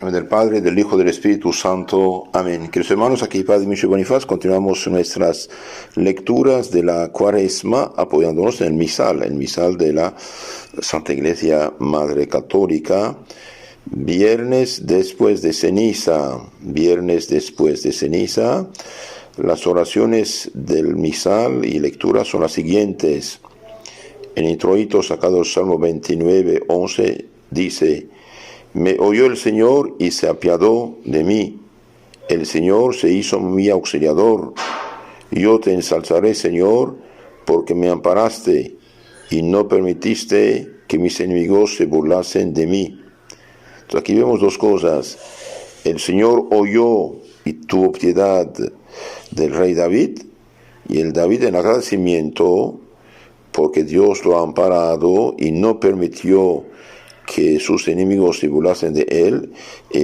Del Padre, del Hijo, del Espíritu Santo. Amén. Queridos hermanos, aquí Padre Micho Bonifaz, continuamos nuestras lecturas de la Cuaresma apoyándonos en el misal de la Santa Iglesia Madre Católica. Viernes después de ceniza, las oraciones del misal y lectura son las siguientes. En introito sacado del Salmo 29, 11, dice: Me oyó el Señor y se apiadó de mí. El Señor se hizo mi auxiliador. Yo te ensalzaré, Señor, porque me amparaste y no permitiste que mis enemigos se burlasen de mí. Entonces aquí vemos dos cosas. El Señor oyó y tuvo piedad del rey David, y el David en agradecimiento, porque Dios lo ha amparado y no permitió que sus enemigos se burlasen de él,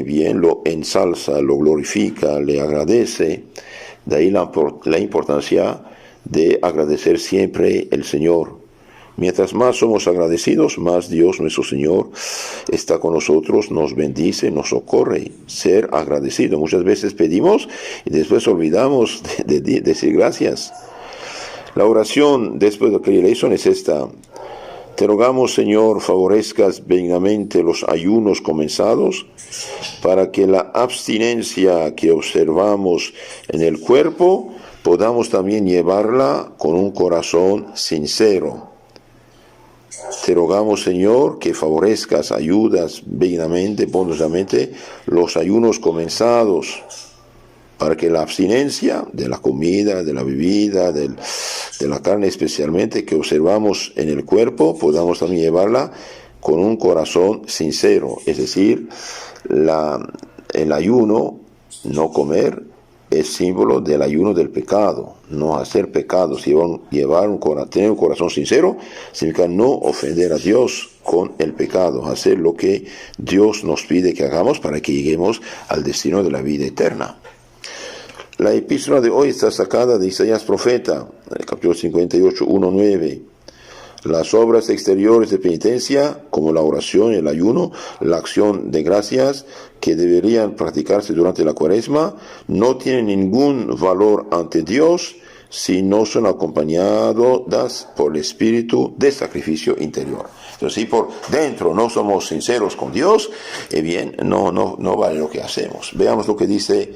bien lo ensalza, lo glorifica, le agradece. De ahí la importancia de agradecer siempre el Señor. Mientras más somos agradecidos, más Dios nuestro Señor está con nosotros, nos bendice, nos socorre. Ser agradecido. Muchas veces pedimos y después olvidamos de decir gracias. La oración después de que le hizo es esta: Te rogamos, Señor, favorezcas benignamente los ayunos comenzados, para que la abstinencia que observamos en el cuerpo podamos también llevarla con un corazón sincero. Te rogamos, Señor, que favorezcas, ayudas benignamente, bondadosamente los ayunos comenzados, para que la abstinencia de la comida, de la bebida, de la carne especialmente, que observamos en el cuerpo, podamos también llevarla con un corazón sincero. Es decir, el ayuno, no comer, es símbolo del ayuno del pecado, no hacer pecados. Tener un corazón sincero significa no ofender a Dios con el pecado, hacer lo que Dios nos pide que hagamos para que lleguemos al destino de la vida eterna. La epístola de hoy está sacada de Isaías profeta, el capítulo 58, 1-9. Las obras exteriores de penitencia, como la oración, el ayuno, la acción de gracias, que deberían practicarse durante la Cuaresma, no tienen ningún valor ante Dios si no son acompañadas por el espíritu de sacrificio interior. Entonces, si por dentro no somos sinceros con Dios, bien, no vale lo que hacemos. Veamos lo que dice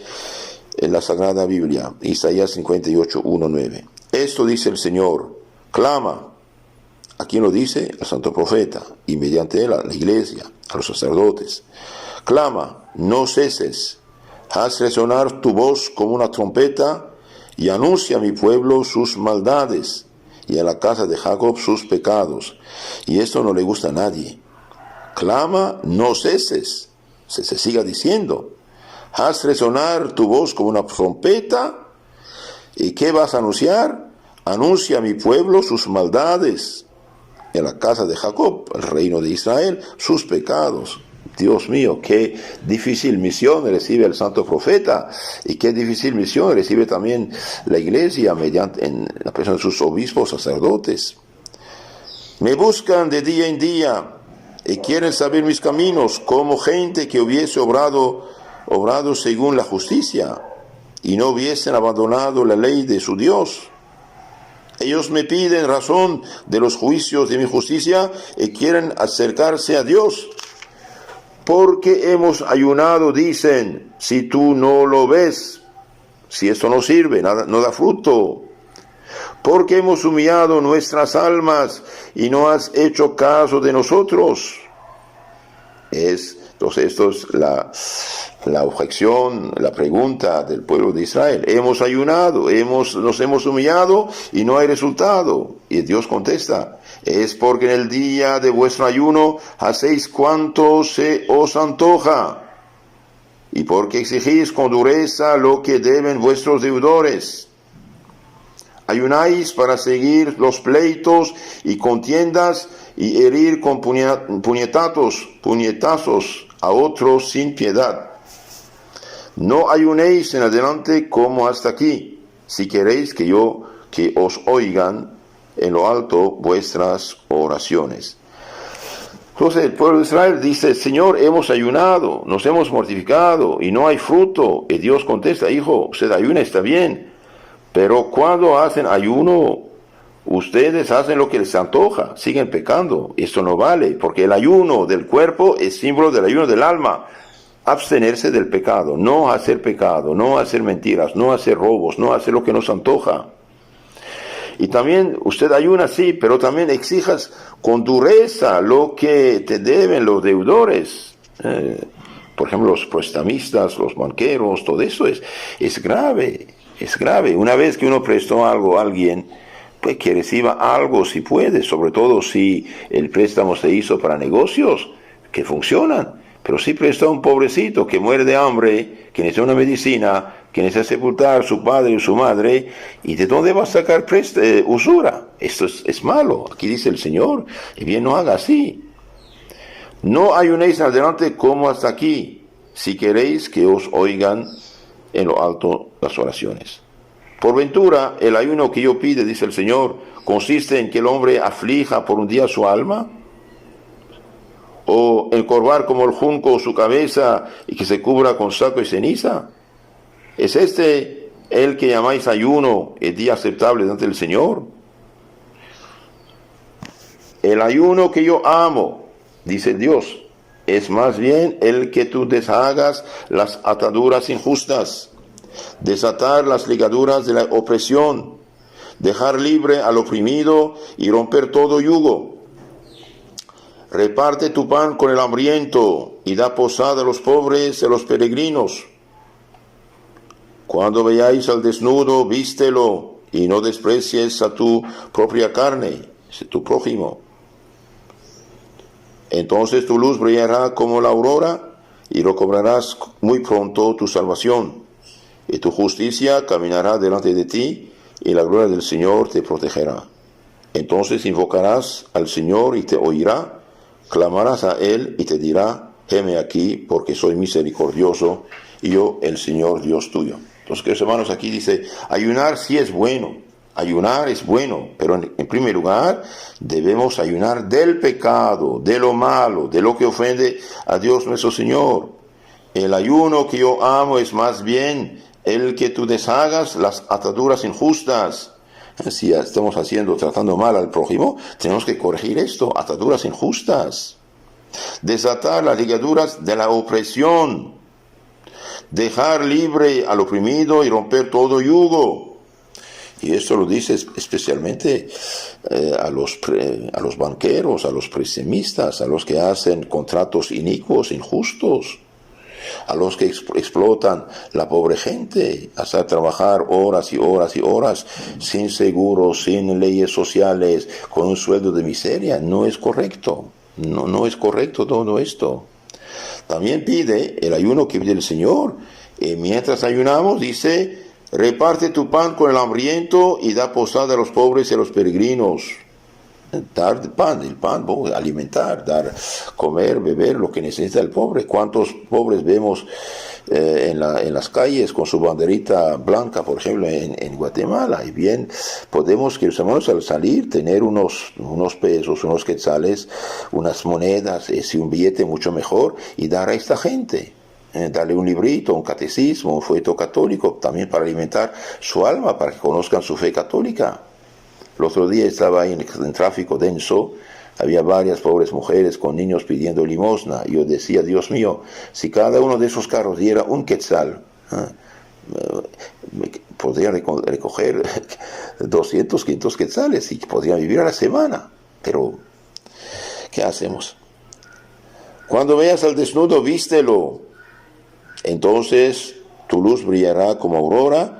en la Sagrada Biblia, Isaías 58, 1-9. Esto dice el Señor: clama. ¿A quién lo dice? Al santo profeta, y mediante él a la iglesia, a los sacerdotes. Clama, no ceses, haz resonar tu voz como una trompeta, y anuncia a mi pueblo sus maldades, y a la casa de Jacob sus pecados. Y esto no le gusta a nadie. Clama, no ceses, se siga diciendo. Haz resonar tu voz como una trompeta. ¿Y qué vas a anunciar? Anuncia a mi pueblo sus maldades, en la casa de Jacob, el reino de Israel, sus pecados. Dios mío, qué difícil misión recibe el santo profeta, y qué difícil misión recibe también la iglesia en la persona de sus obispos, sacerdotes. Me buscan de día en día y quieren saber mis caminos, como gente que hubiese obrado según la justicia y no hubiesen abandonado la ley de su Dios. Ellos me piden razón de los juicios de mi justicia y quieren acercarse a Dios. Porque hemos ayunado, dicen, si tú no lo ves, si esto no sirve, nada, no da fruto. Porque hemos humillado nuestras almas y no has hecho caso de nosotros. Entonces esto es la objeción, la pregunta del pueblo de Israel. Hemos ayunado, nos hemos humillado y no hay resultado. Y Dios contesta: es porque en el día de vuestro ayuno hacéis cuanto se os antoja, y porque exigís con dureza lo que deben vuestros deudores. Ayunáis para seguir los pleitos y contiendas y herir con puñetazos a otros sin piedad. No ayunéis en adelante como hasta aquí, si queréis que os oigan en lo alto vuestras oraciones. Entonces el pueblo de Israel dice, Señor, hemos ayunado, nos hemos mortificado y no hay fruto. Y Dios contesta, hijo, usted ayuna, está bien, pero cuando hacen ayuno, ustedes hacen lo que les antoja, siguen pecando. Esto no vale, porque el ayuno del cuerpo es símbolo del ayuno del alma. Abstenerse del pecado, no hacer pecado, no hacer mentiras, no hacer robos, no hacer lo que nos antoja. Y también usted ayuna, sí, pero también exijas con dureza lo que te deben los deudores. Por ejemplo, los prestamistas, los banqueros, todo eso es grave, es grave. Una vez que uno prestó algo a alguien, pues que reciba algo si puede, sobre todo si el préstamo se hizo para negocios que funcionan. Pero si presta a un pobrecito que muere de hambre, que necesita una medicina, que necesita sepultar a su padre y su madre, ¿y de dónde va a sacar usura? Esto es malo. Aquí dice el Señor, y bien no haga así. No ayunéis adelante como hasta aquí, si queréis que os oigan en lo alto las oraciones. Por ventura, el ayuno que yo pide, dice el Señor, consiste en que el hombre aflija por un día su alma, o encorvar como el junco su cabeza y que se cubra con saco y ceniza. ¿Es este el que llamáis ayuno, el día aceptable delante del Señor? El ayuno que yo amo, dice Dios, es más bien el que tú deshagas las ataduras injustas, desatar las ligaduras de la opresión, dejar libre al oprimido y romper todo yugo. Reparte tu pan con el hambriento y da posada a los pobres y a los peregrinos. Cuando veáis al desnudo, vístelo y no desprecies a tu propia carne, tu prójimo. Entonces tu luz brillará como la aurora y recobrarás muy pronto tu salvación. Y tu justicia caminará delante de ti y la gloria del Señor te protegerá. Entonces invocarás al Señor y te oirá. Clamarás a Él y te dirá, heme aquí, porque soy misericordioso, y yo, el Señor Dios tuyo. Entonces, queridos hermanos, aquí dice, ayunar sí es bueno, ayunar es bueno, pero en primer lugar, debemos ayunar del pecado, de lo malo, de lo que ofende a Dios nuestro Señor. El ayuno que yo amo es más bien el que tú deshagas las ataduras injustas. Si estamos tratando mal al prójimo, tenemos que corregir esto, ataduras injustas. Desatar las ligaduras de la opresión. Dejar libre al oprimido y romper todo yugo. Y esto lo dice especialmente a los banqueros, a los prestamistas, a los que hacen contratos inicuos, injustos, a los que explotan la pobre gente, hasta trabajar horas y horas y horas sin seguros, sin leyes sociales, con un sueldo de miseria. No es correcto, no es correcto todo esto. También pide el ayuno que pide el Señor, mientras ayunamos dice, reparte tu pan con el hambriento y da posada a los pobres y a los peregrinos. Dar el pan, alimentar, dar, comer, beber lo que necesita el pobre. ¿Cuántos pobres vemos en las calles con su banderita blanca, por ejemplo, en Guatemala? Y bien, podemos, que hermanos, al salir, tener unos pesos, unos quetzales, unas monedas, y un billete mucho mejor, y dar a esta gente. Darle un librito, un catecismo, un folleto católico, también para alimentar su alma, para que conozcan su fe católica. El otro día estaba ahí en tráfico denso, había varias pobres mujeres con niños pidiendo limosna. Y yo decía, Dios mío, si cada uno de esos carros diera un quetzal, podrían recoger 200, 500 quetzales y podrían vivir a la semana. Pero, ¿qué hacemos? Cuando veas al desnudo, vístelo. Entonces tu luz brillará como aurora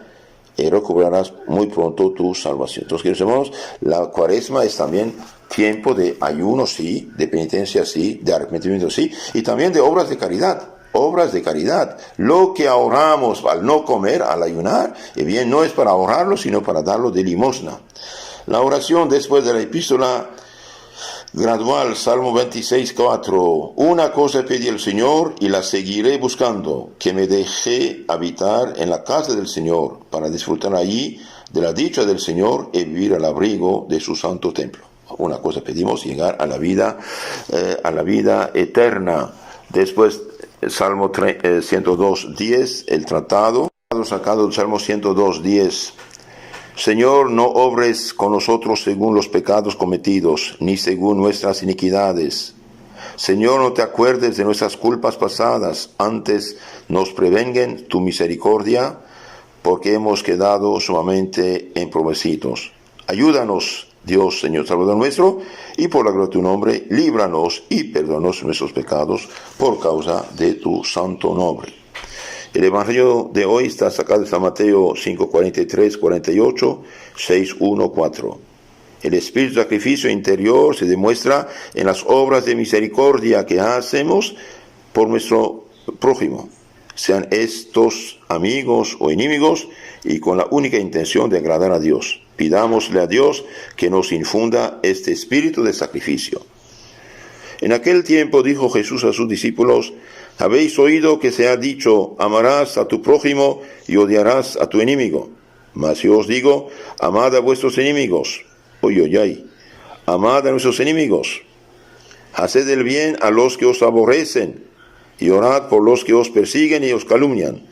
y recobrarás muy pronto tu salvación. Entonces, queridos hermanos, la cuaresma es también tiempo de ayuno, sí, de penitencia, sí, de arrepentimiento, sí, y también de obras de caridad. Obras de caridad. Lo que ahorramos al no comer, al ayunar, bien, no es para ahorrarlo, sino para darlo de limosna. La oración después de la epístola gradual, Salmo 26:4. Una cosa pedí al Señor y la seguiré buscando, que me deje habitar en la casa del Señor, para disfrutar allí de la dicha del Señor y vivir al abrigo de su santo templo. una cosa pedimos, llegar a la vida eterna. Después, Salmo 102:10, el tratado, sacado del Salmo 102:10. Señor, no obres con nosotros según los pecados cometidos, ni según nuestras iniquidades. Señor, no te acuerdes de nuestras culpas pasadas, antes nos prevengan tu misericordia, porque hemos quedado sumamente empobrecidos. Ayúdanos, Dios, Señor Salvador nuestro, y por la gloria de tu nombre, líbranos y perdónanos nuestros pecados por causa de tu santo nombre. El evangelio de hoy está sacado de San Mateo 5:43-48, 6:1-4. El espíritu de sacrificio interior se demuestra en las obras de misericordia que hacemos por nuestro prójimo, sean estos amigos o enemigos, y con la única intención de agradar a Dios. Pidámosle a Dios que nos infunda este espíritu de sacrificio. En aquel tiempo dijo Jesús a sus discípulos: habéis oído que se ha dicho, amarás a tu prójimo y odiarás a tu enemigo. Mas yo os digo, amad a vuestros enemigos. Amad a nuestros enemigos. Haced el bien a los que os aborrecen, y orad por los que os persiguen y os calumnian,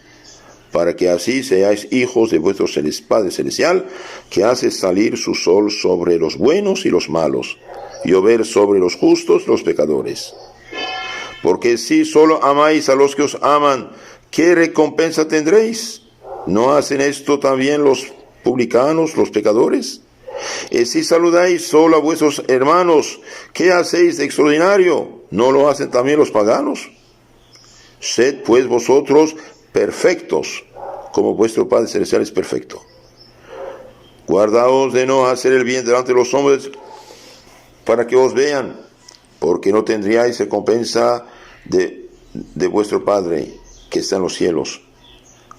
para que así seáis hijos de vuestro Padre Celestial, que hace salir su sol sobre los buenos y los malos, y llover sobre los justos y los pecadores. Porque si solo amáis a los que os aman, ¿qué recompensa tendréis? ¿No hacen esto también los publicanos, los pecadores? Y si saludáis solo a vuestros hermanos, ¿qué hacéis de extraordinario? ¿No lo hacen también los paganos? Sed pues vosotros perfectos, como vuestro Padre Celestial es perfecto. Guardaos de no hacer el bien delante de los hombres, para que os vean, porque no tendríais recompensa de vuestro Padre que está en los cielos.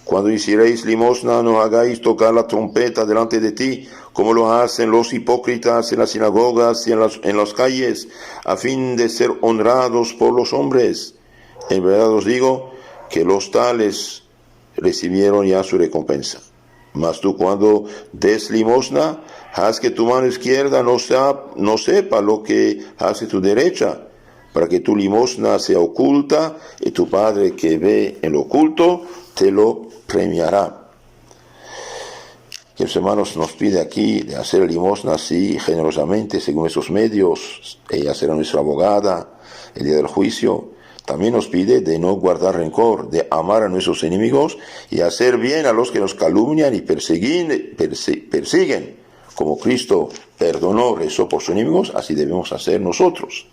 Cuando hicierais limosna, no hagáis tocar la trompeta delante de ti, como lo hacen los hipócritas en las sinagogas y en las calles, a fin de ser honrados por los hombres. En verdad os digo que los tales recibieron ya su recompensa. Mas tú, cuando des limosna, haz que tu mano izquierda no sepa lo que hace tu derecha, para que tu limosna sea oculta, y tu Padre que ve en lo oculto te lo premiará. Que los hermanos nos pide aquí de hacer limosna así generosamente según nuestros medios. Ella será nuestra abogada el día del juicio. También nos pide de no guardar rencor, de amar a nuestros enemigos y hacer bien a los que nos calumnian y persiguen. Como Cristo perdonó, rezó por sus enemigos, así debemos hacer nosotros.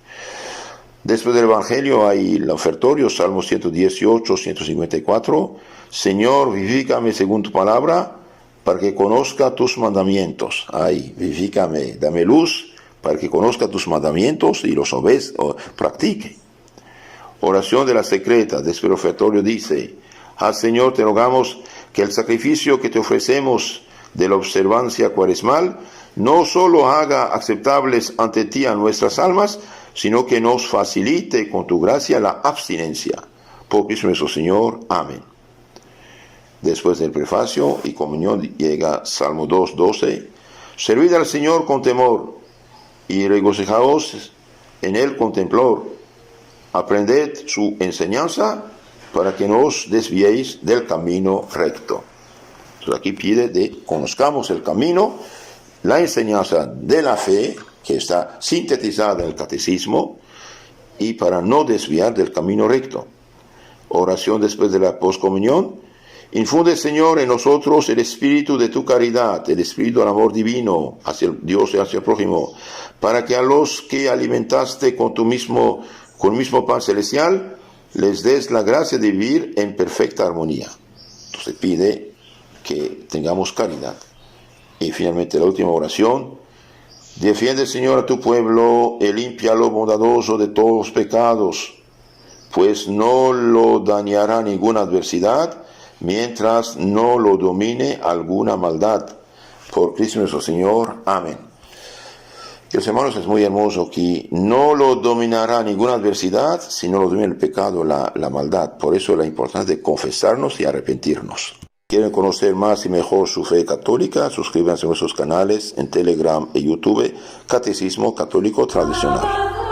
Después del Evangelio hay el ofertorio, Salmos 118, 154. Señor, vivifícame según tu palabra, para que conozca tus mandamientos. Ay, vivifícame, dame luz, para que conozca tus mandamientos y los practique. Oración de la secreta. Después del ofertorio dice: Señor, te rogamos que el sacrificio que te ofrecemos de la observancia cuaresmal no solo haga aceptables ante ti a nuestras almas, sino que nos facilite con tu gracia la abstinencia. Por Cristo nuestro Señor. Amén. Después del prefacio y comunión llega Salmo 2:12. Servid al Señor con temor y regocijaos en él con temblor. Aprended su enseñanza para que no os desviéis del camino recto. Entonces aquí pide de conozcamos el camino, la enseñanza de la fe, que está sintetizada en el catecismo, y para no desviar del camino recto. Oración después de la poscomunión. Infunde, Señor, en nosotros el espíritu de tu caridad, el espíritu del amor divino hacia Dios y hacia el prójimo, para que a los que alimentaste con el mismo pan celestial, les des la gracia de vivir en perfecta armonía. Entonces pide que tengamos caridad. Y finalmente la última oración: defiende, Señor, a tu pueblo y límpialo bondadoso de todos los pecados, pues no lo dañará ninguna adversidad, mientras no lo domine alguna maldad. Por Cristo nuestro Señor. Amén. Los hermanos, es muy hermoso que no lo dominará ninguna adversidad, si no lo domina el pecado, la maldad. Por eso la importancia de confesarnos y arrepentirnos. ¿Quieren conocer más y mejor su fe católica? Suscríbanse a nuestros canales en Telegram y YouTube, Catecismo Católico Tradicional.